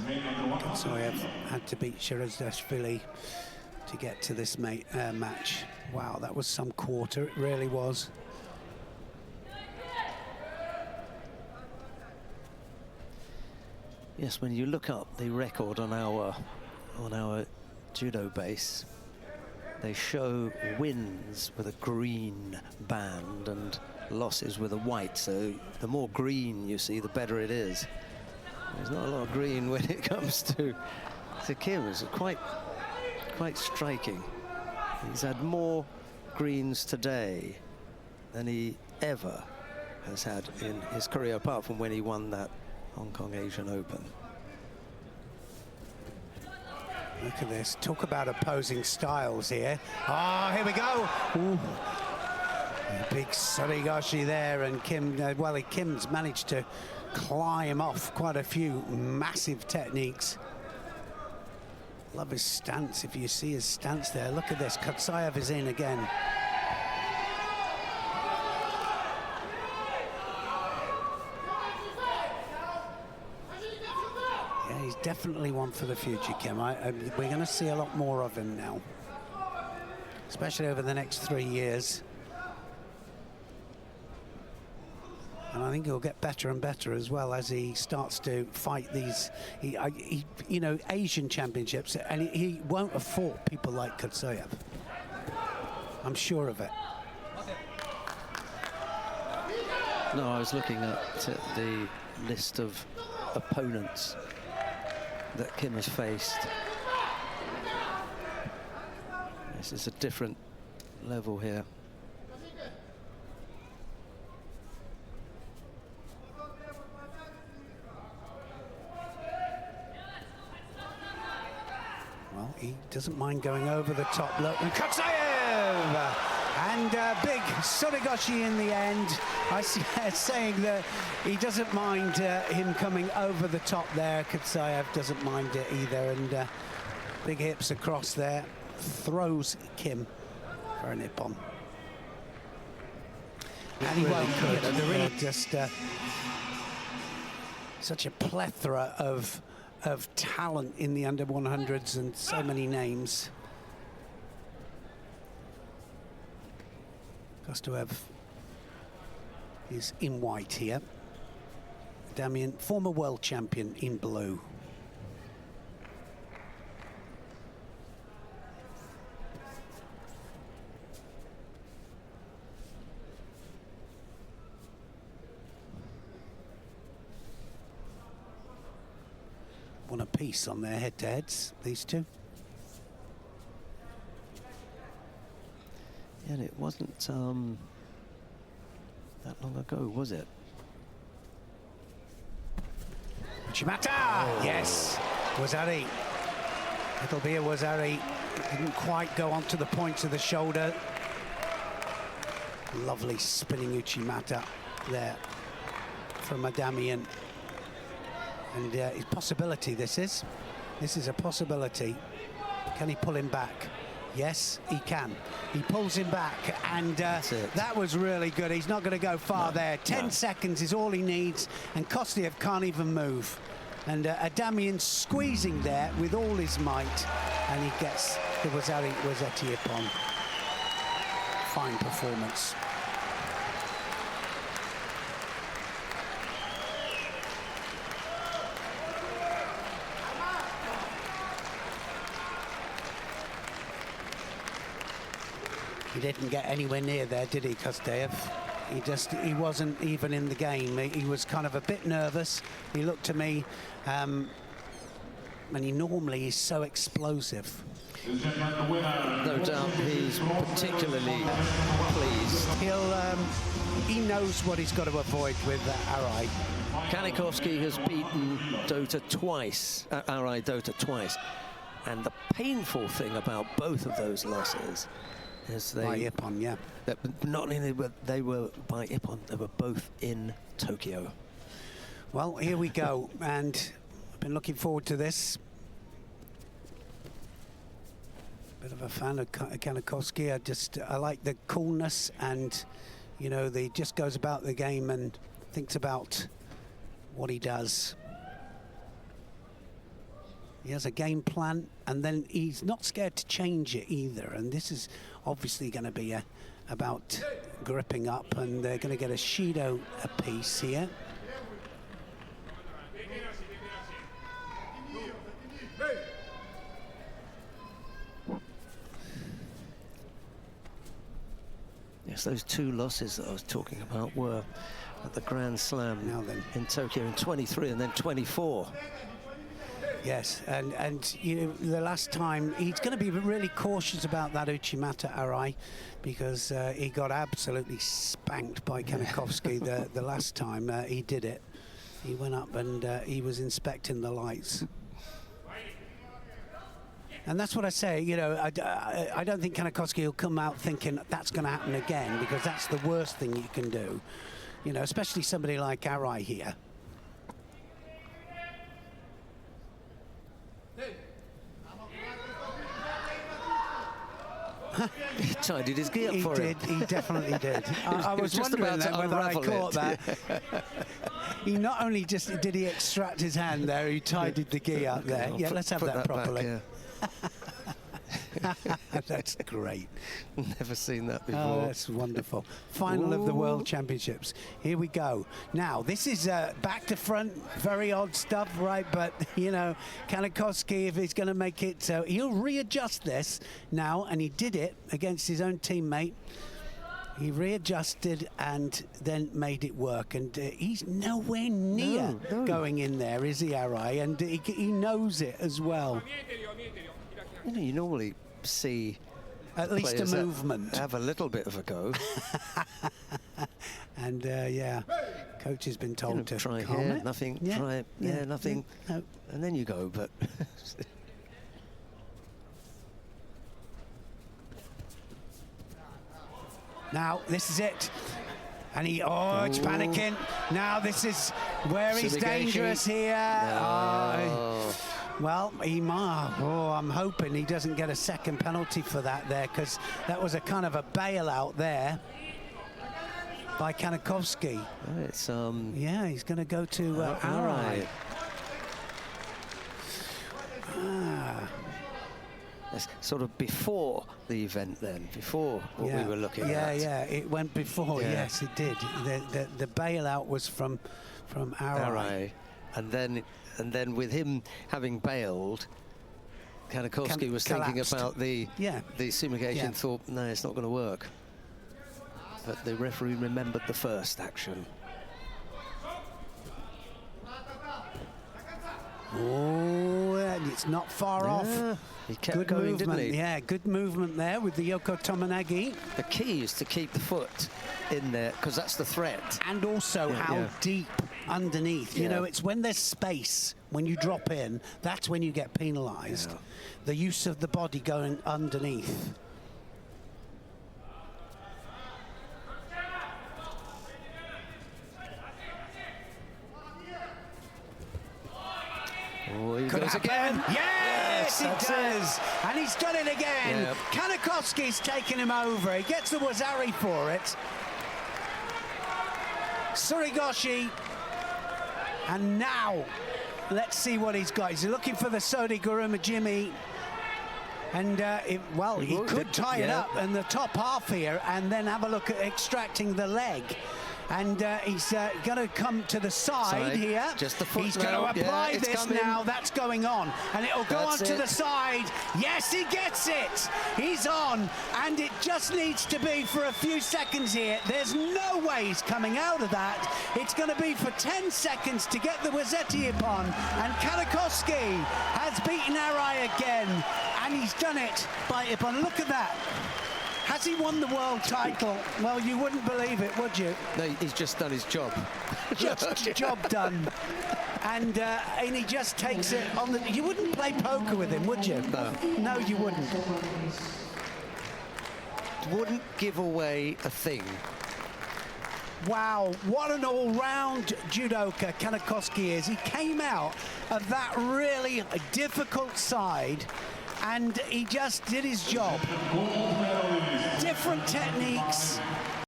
Katsoyev had to beat Shirazdashvili to get to this match. Wow, that was some quarter, it really was. Yes, when you look up the record on our judo base, they show wins with a green band and losses with a white. So the more green you see, the better it is. There's not a lot of green when it comes to Kim. It's quite striking. He's had more greens today than he ever has had in his career, apart from when he won that Hong Kong Asian Open. Look at this. Talk about opposing styles here. Ah, here we go. Ooh. A big Surigashi there, and Kim, well, Kim's managed to climb off quite a few massive techniques. Love his stance. If you see his stance there, look at this. Katsoyev is in again. He's definitely one for the future, Kim. We're going to see a lot more of him now, especially over the next 3 years. And I think he'll get better and better as well as he starts to fight these, you know, Asian championships, and he won't have fought people like Katsoyev. I'm sure of it. No, I was looking at the list of opponents that Kim has faced. This is a different level here. Well, he doesn't mind going over the top. Look, and Katsoyev! And big Surigashi in the end. I see saying that he doesn't mind him coming over the top there. Katsoyev doesn't mind it either. And big hips across there. Throws Kim for a nippon. And he won't, you know, there is just such a plethora of talent in the under 100s and so many names. Kostoev is in white here. Damian, former world champion, in blue. One apiece on their head-to-heads, these two. Yeah, and it wasn't that long ago, was it? Uchimata! Oh. Yes, Wazari. It'll be a Wazari. Didn't quite go onto the points of the shoulder. Lovely spinning Uchimata there from Adamian. And it's a possibility, this is. This is a possibility. Can he pull him back? Yes, he can. He pulls him back, and that was really good. He's not going to go far there. 10 seconds is all he needs, and Kostiev can't even move. And Adamian squeezing there with all his might, and he gets the Wazeti upon. Fine performance. He didn't get anywhere near there, did he, Kostiev? He wasn't even in the game. He was kind of a bit nervous. He looked to me, and he normally is so explosive. No doubt he's particularly pleased. He knows what he's got to avoid with Arai. Kanikovsky has beaten Dota twice, Arai Dota twice. And the painful thing about both of those losses is by Ippon, yeah. That not only were they by Ippon, they were both in Tokyo. Well, here we go, and I've been looking forward to this. Bit of a fan of Kanikovsky. I like the coolness, and you know, he just goes about the game and thinks about what he does. He has a game plan, and then he's not scared to change it either. And this is obviously going to be about gripping up, and they're going to get a Shido apiece here. Yes, those 2 losses that I was talking about were at the Grand Slam in Tokyo in 23 and then 24. Yes, and you know, the last time, he's going to be really cautious about that Uchimata Arai, because he got absolutely spanked by Kanakovsky the last time he did it. He went up and he was inspecting the lights. And that's what I say, you know, I don't think Kanakovsky will come out thinking that's going to happen again, because that's the worst thing you can do. You know, especially somebody like Arai here. He tidied his gi up for him. He definitely did. I was wondering then whether I caught that. He not only just did he extract his hand there, he tidied the gi up there. Yeah, let's have that properly. Back, yeah. That's great. Never seen that before. Oh, that's wonderful. Final of the World Championships. Here we go. Now, this is back to front, very odd stuff, right? But, you know, Kanakovsky, if he's going to make it, so he'll readjust this now, and he did it against his own teammate. He readjusted and then made it work, and he's nowhere near going in there, is he, Arai? And he knows it as well. You know, you normally see at least a movement, have a little bit of a go. And yeah, coach has been told to try calm here, it. nothing, try it, nothing, no. And then you go, but. Now, this is it. And he, it's panicking. Now, this is where he's dangerous here. No. Well, he might. I'm hoping he doesn't get a second penalty for that there, because that was a kind of a bailout there by Kanakovsky. It's yeah, he's going to go to Arai. That's sort of before the event then, before what we were looking at. Yeah, it went before, yes, it did. The bailout was from Arai. And then with him having bailed, Kanakovsky was thinking about the simulation, thought, no, it's not going to work. But the referee remembered the first action. Oh, and it's not far off. He kept good going, movement, didn't he? Yeah, good movement there with the Yoko Tomonagi. The key is to keep the foot in there, because that's the threat. And also how deep underneath. You know, it's when there's space, when you drop in, that's when you get penalised. Yeah. The use of the body going underneath. Oh, he goes again. Yes, he does. And he's done it again. Yep. Kanakovsky's taken him over. He gets the Wazari for it. Surigoshi. And now, let's see what he's got. He's looking for the Sodi Guruma Jimmy. And, he could tie it up in the top half here and then have a look at extracting the leg. And he's going to come to the side here. Just the foot. He's going to apply this now. That's going on. And it'll go on to the side. Yes, he gets it. He's on. And it just needs to be for a few seconds here. There's no way he's coming out of that. It's going to be for 10 seconds to get the Wazzetti upon. And Kanakovsky has beaten Arai again. And he's done it by Ippon. Look at that. Has he won the world title? Well, you wouldn't believe it, would you? No, he's just done his job. Just job done. And he just takes it on the... You wouldn't play poker with him, would you? No. No, you wouldn't. Wouldn't give away a thing. Wow, what an all-round judoka Kanakovsky is. He came out of that really difficult side and he just did his job. Different techniques,